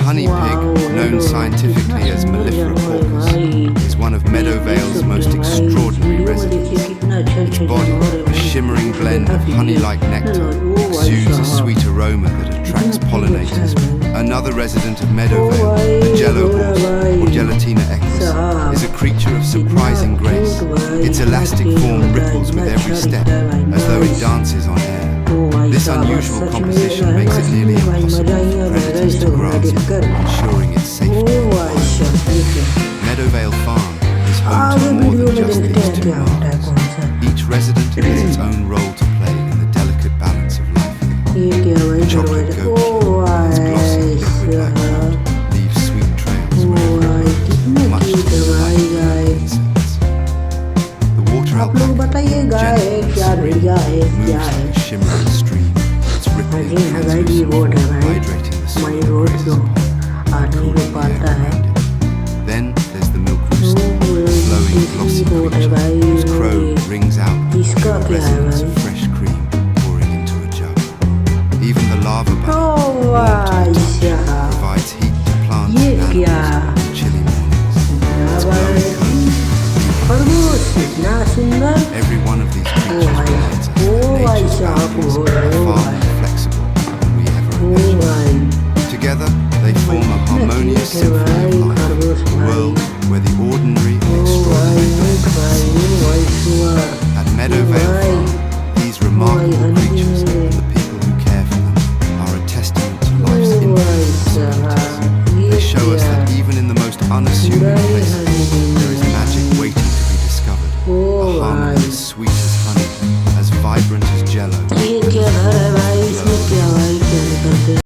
honey pig, known scientifically as mellifera porpoise, is one of Meadowvale's most extraordinary residents. Its body, a shimmering blend of honey-like nectar, exudes a sweet aroma that attracts pollinators. Another resident of Meadowvale, the jello horse, or Gelatina equus, is a creature of surprising grace. Its elastic form ripples with every step, as though it dances on air. This unusual composition makes it nearly impossible for predators to grasp, ensuring its safety and quiet. Meadowvale Farm is home to more than just these two marvels. Each resident has its own role to play in the delicate balance of life here. The chocolate goat, its glossy liquid-like coat, leaves sweet trails wherever it goes, much to the delight of insects. The water alpaca, gentle and serene, moves like a shimmering stream, its rippling translucent form hydrating the soil it grazes upon, cooling the air around it. Then there's the milk rooster, flowing glossy creature whose crow rings out pure resonance of fresh cream pouring into a jug. Even the lava bunny, warm to the touch, provides heat to plants and animals on chilly mornings. Its glowing coat every one of these creatures reminds us that nature's boundaries are far more flexible than we ever imagined. Together, they form a harmonious symphony of life.